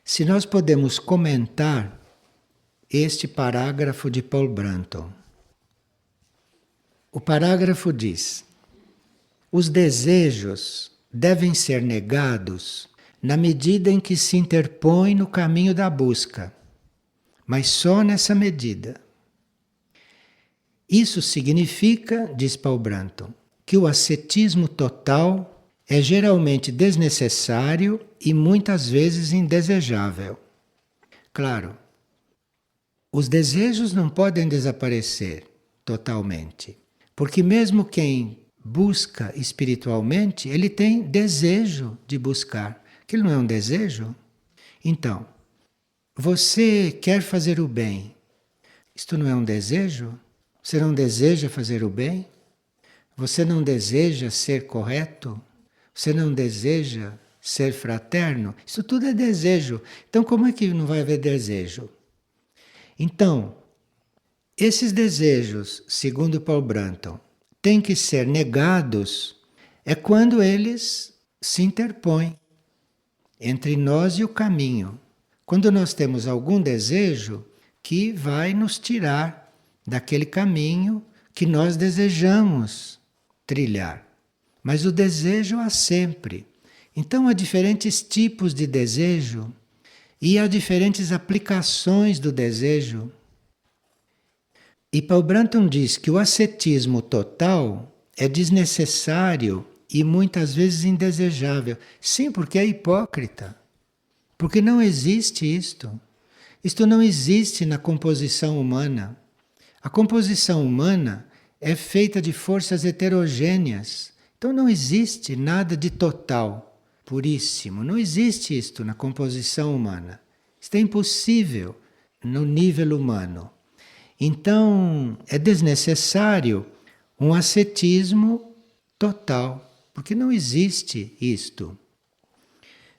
se nós podemos comentar este parágrafo de Paul Brunton. O parágrafo diz: os desejos devem ser negados na medida em que se interpõem no caminho da busca, mas só nessa medida. Isso significa, diz Paul Brunton, que o ascetismo total é geralmente desnecessário e muitas vezes indesejável. Claro, os desejos não podem desaparecer totalmente, porque mesmo quem busca espiritualmente, ele tem desejo de buscar. Aquilo não é um desejo? Então, você quer fazer o bem. Isto não é um desejo? Você não deseja fazer o bem? Você não deseja ser correto? Você não deseja ser fraterno? Isso tudo é desejo. Então, como é que não vai haver desejo? Então, esses desejos, segundo Paul Brunton, têm que ser negados quando eles se interpõem entre nós e o caminho. Quando nós temos algum desejo que vai nos tirar daquele caminho que nós desejamos trilhar. Mas o desejo há sempre. Então há diferentes tipos de desejo e há diferentes aplicações do desejo. E Paul Brunton diz que o ascetismo total é desnecessário e muitas vezes indesejável. Sim, porque é hipócrita. Porque não existe isto. Isto não existe na composição humana. A composição humana é feita de forças heterogêneas. Então não existe nada de total, puríssimo. Não existe isto na composição humana. Isto é impossível no nível humano. Então é desnecessário um ascetismo total, porque não existe isto.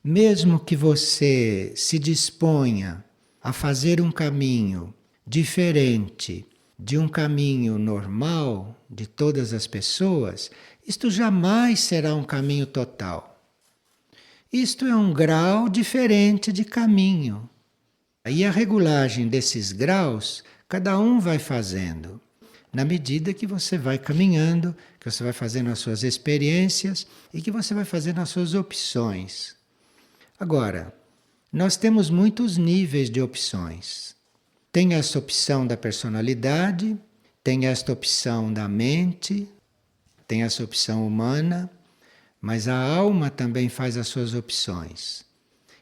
Mesmo que você se disponha a fazer um caminho diferente de um caminho normal de todas as pessoas, isto jamais será um caminho total. Isto é um grau diferente de caminho. E a regulagem desses graus, cada um vai fazendo, na medida que você vai caminhando, que você vai fazendo as suas experiências e que você vai fazendo as suas opções. Agora, nós temos muitos níveis de opções. Tem esta opção da personalidade, tem esta opção da mente, tem essa opção humana, mas a alma também faz as suas opções.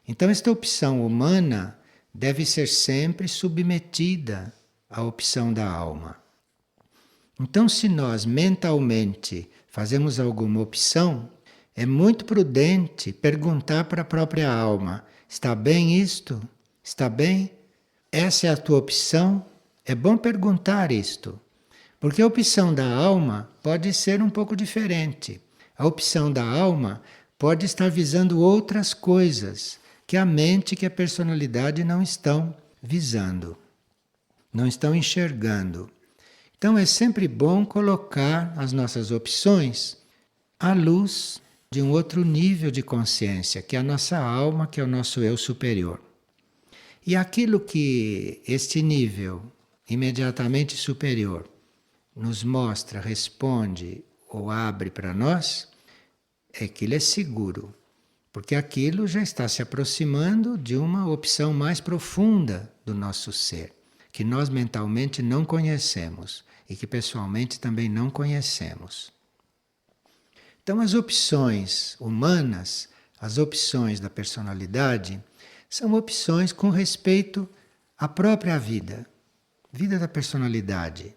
Então, esta opção humana deve ser sempre submetida à opção da alma. Então, se nós mentalmente fazemos alguma opção, é muito prudente perguntar para a própria alma: está bem isto? Está bem? Essa é a tua opção? É bom perguntar isto, porque a opção da alma pode ser um pouco diferente. A opção da alma pode estar visando outras coisas que a mente, que a personalidade não estão visando, não estão enxergando. Então é sempre bom colocar as nossas opções à luz de um outro nível de consciência, que é a nossa alma, que é o nosso eu superior. E aquilo que este nível imediatamente superior nos mostra, responde ou abre para nós, é que ele é seguro, porque aquilo já está se aproximando de uma opção mais profunda do nosso ser, que nós mentalmente não conhecemos e que pessoalmente também não conhecemos. Então, as opções humanas, as opções da personalidade, são opções com respeito à própria vida, vida da personalidade,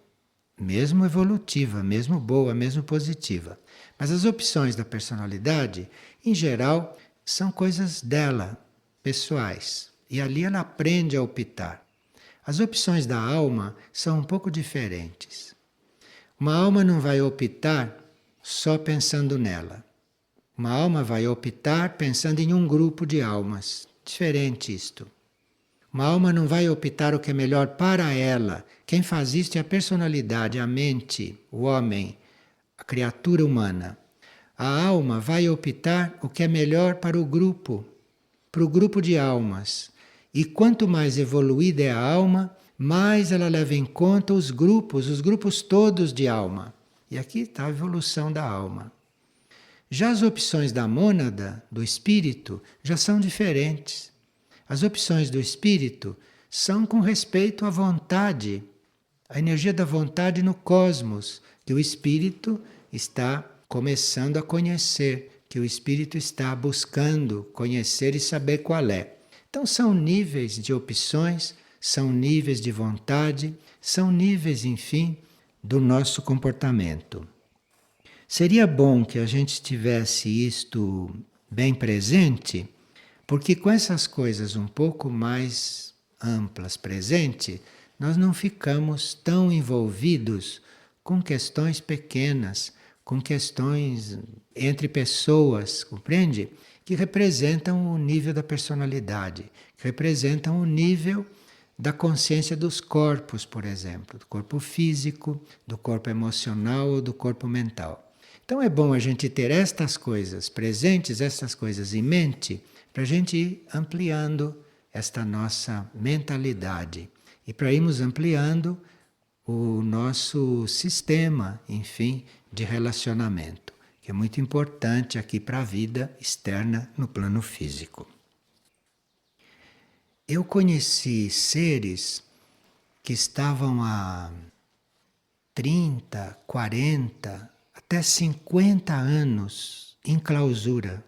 mesmo evolutiva, mesmo boa, mesmo positiva. Mas as opções da personalidade, em geral, são coisas dela, pessoais. E ali ela aprende a optar. As opções da alma são um pouco diferentes. Uma alma não vai optar só pensando nela. Uma alma vai optar pensando em um grupo de almas. Diferente isto. Uma alma não vai optar o que é melhor para ela. Quem faz isto é a personalidade, a mente, o homem, a criatura humana. A alma vai optar o que é melhor para o grupo de almas. E quanto mais evoluída é a alma, mais ela leva em conta os grupos todos de alma. E aqui está a evolução da alma. Já as opções da mônada, do espírito, já são diferentes. As opções do espírito são com respeito à vontade, a energia da vontade no cosmos, que o espírito está começando a conhecer, que o espírito está buscando conhecer e saber qual é. Então são níveis de opções, são níveis de vontade, são níveis, enfim, do nosso comportamento. Seria bom que a gente tivesse isto bem presente, porque com essas coisas um pouco mais amplas presente, nós não ficamos tão envolvidos com questões pequenas, com questões entre pessoas, compreende? Que representam o nível da personalidade, que representam o nível da consciência dos corpos, por exemplo, do corpo físico, do corpo emocional ou do corpo mental. Então é bom a gente ter estas coisas presentes, estas coisas em mente, para a gente ir ampliando esta nossa mentalidade e para irmos ampliando o nosso sistema, enfim, de relacionamento, que é muito importante aqui para a vida externa no plano físico. Eu conheci seres que estavam há 30, 40, até 50 anos em clausura.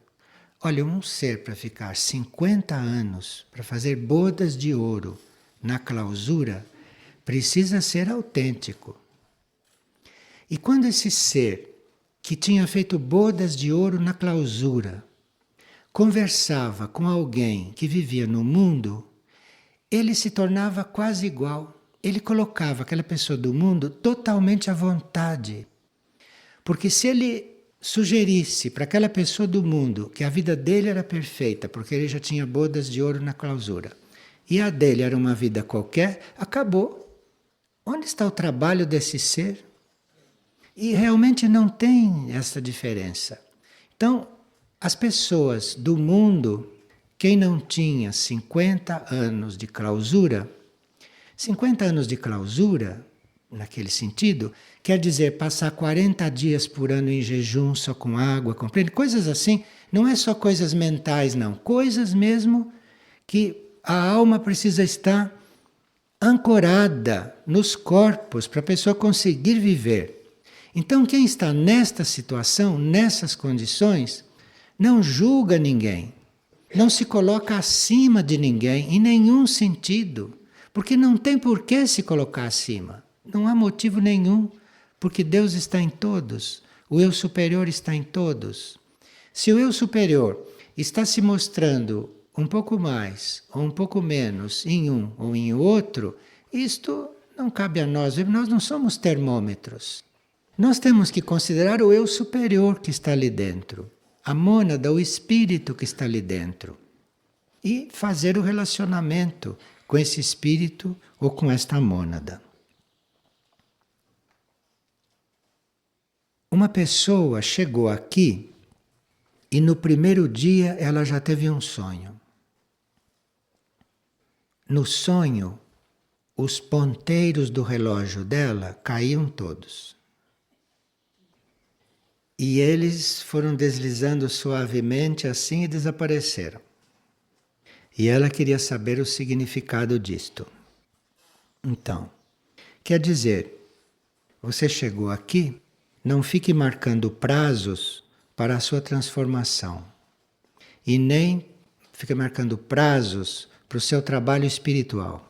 Olha, um ser para ficar 50 anos, para fazer bodas de ouro na clausura, precisa ser autêntico. E quando esse ser que tinha feito bodas de ouro na clausura conversava com alguém que vivia no mundo, ele se tornava quase igual. Ele colocava aquela pessoa do mundo totalmente à vontade. Porque se ele sugerisse para aquela pessoa do mundo que a vida dele era perfeita, porque ele já tinha bodas de ouro na clausura, e a dele era uma vida qualquer, acabou. Onde está o trabalho desse ser? E realmente não tem essa diferença. Então, as pessoas do mundo, quem não tinha 50 anos de clausura, 50 anos de clausura, naquele sentido, quer dizer passar 40 dias por ano em jejum só com água, compreende? Coisas assim, não é só coisas mentais, não. Coisas mesmo que a alma precisa estar ancorada nos corpos para a pessoa conseguir viver. Então, quem está nesta situação, nessas condições, não julga ninguém, não se coloca acima de ninguém em nenhum sentido, porque não tem por que se colocar acima. Não há motivo nenhum, porque Deus está em todos, o eu superior está em todos. Se o eu superior está se mostrando um pouco mais ou um pouco menos em um ou em outro, isto não cabe a nós não somos termômetros. Nós temos que considerar o eu superior que está ali dentro, a mônada, o espírito que está ali dentro, e fazer o relacionamento com esse espírito ou com esta mônada. Uma pessoa chegou aqui e no primeiro dia ela já teve um sonho. No sonho, os ponteiros do relógio dela caíam todos. E eles foram deslizando suavemente assim e desapareceram. E ela queria saber o significado disto. Então, quer dizer, você chegou aqui, não fique marcando prazos para a sua transformação. E nem fique marcando prazos para o seu trabalho espiritual.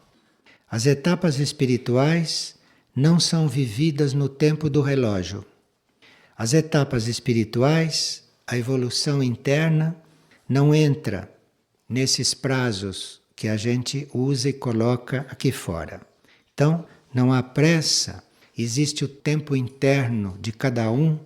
As etapas espirituais não são vividas no tempo do relógio. As etapas espirituais, a evolução interna, não entra nesses prazos que a gente usa e coloca aqui fora. Então, não há pressa, existe o tempo interno de cada um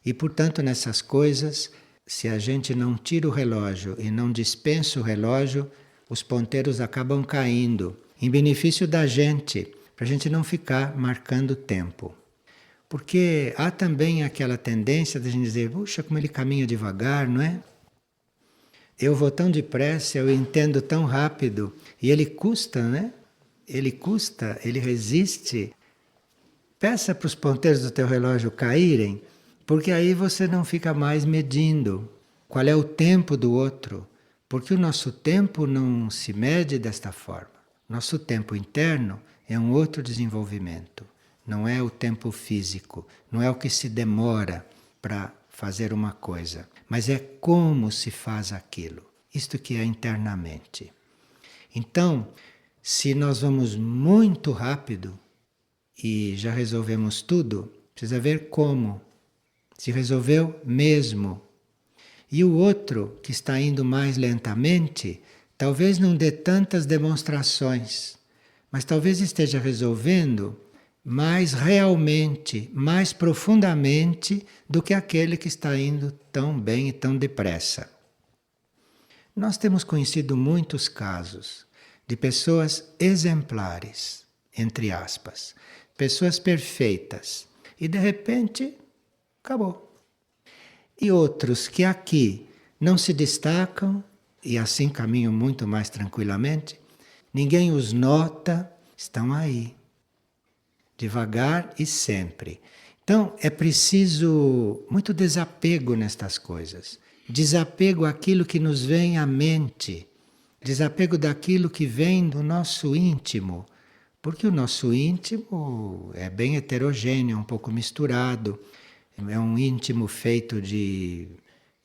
e, portanto, nessas coisas, se a gente não tira o relógio e não dispensa o relógio, os ponteiros acabam caindo em benefício da gente, para a gente não ficar marcando tempo. Porque há também aquela tendência de a gente dizer, puxa, como ele caminha devagar, não é? Eu vou tão depressa, eu entendo tão rápido. E ele custa, né? Ele custa, ele resiste. Peça para os ponteiros do teu relógio caírem, porque aí você não fica mais medindo qual é o tempo do outro. Porque o nosso tempo não se mede desta forma. Nosso tempo interno é um outro desenvolvimento. Não é o tempo físico, não é o que se demora para fazer uma coisa, mas é como se faz aquilo. Isto que é internamente. Então, se nós vamos muito rápido e já resolvemos tudo, precisa ver como. Se resolveu mesmo. E o outro, que está indo mais lentamente, talvez não dê tantas demonstrações, mas talvez esteja resolvendo mais realmente, mais profundamente do que aquele que está indo tão bem e tão depressa. Nós temos conhecido muitos casos de pessoas exemplares, entre aspas, pessoas perfeitas, e de repente acabou. E outros que aqui não se destacam e assim caminham muito mais tranquilamente, ninguém os nota, estão aí, devagar e sempre. Então é preciso muito desapego nestas coisas. Desapego àquilo que nos vem à mente, desapego daquilo que vem do nosso íntimo, porque o nosso íntimo é bem heterogêneo, um pouco misturado, é um íntimo feito de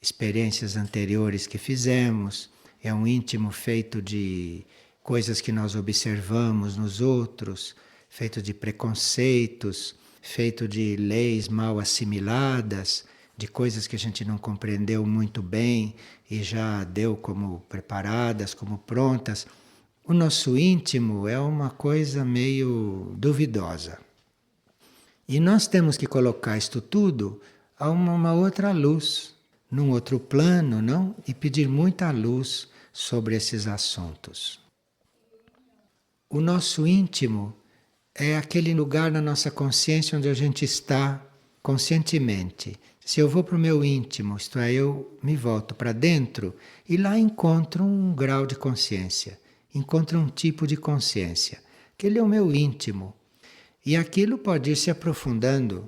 experiências anteriores que fizemos, é um íntimo feito de coisas que nós observamos nos outros, feito de preconceitos, feito de leis mal assimiladas, de coisas que a gente não compreendeu muito bem e já deu como preparadas, como prontas. O nosso íntimo é uma coisa meio duvidosa. E nós temos que colocar isto tudo a uma outra luz, num outro plano, não? E pedir muita luz sobre esses assuntos. O nosso íntimo é aquele lugar na nossa consciência onde a gente está conscientemente. Se eu vou para o meu íntimo, isto é, eu me volto para dentro e lá encontro um grau de consciência, encontro um tipo de consciência. Aquele é o meu íntimo. E aquilo pode ir se aprofundando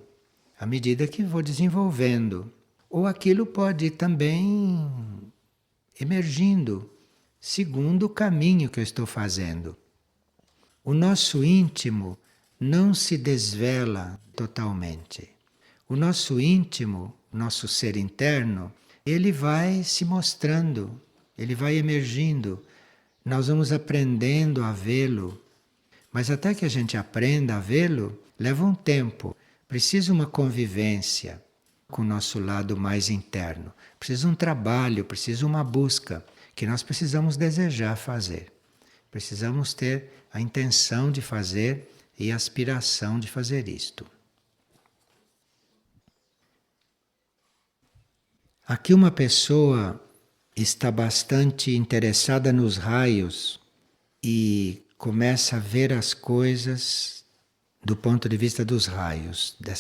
à medida que vou desenvolvendo. Ou aquilo pode ir também emergindo, segundo o caminho que eu estou fazendo. O nosso íntimo não se desvela totalmente. O nosso íntimo, nosso ser interno, ele vai se mostrando, ele vai emergindo. Nós vamos aprendendo a vê-lo. Mas até que a gente aprenda a vê-lo, leva um tempo. Precisa uma convivência com o nosso lado mais interno. Precisa um trabalho, precisa uma busca que nós precisamos desejar fazer. Precisamos ter a intenção de fazer e a aspiração de fazer isto. Aqui uma pessoa está bastante interessada nos raios e começa a ver as coisas do ponto de vista dos raios, dessas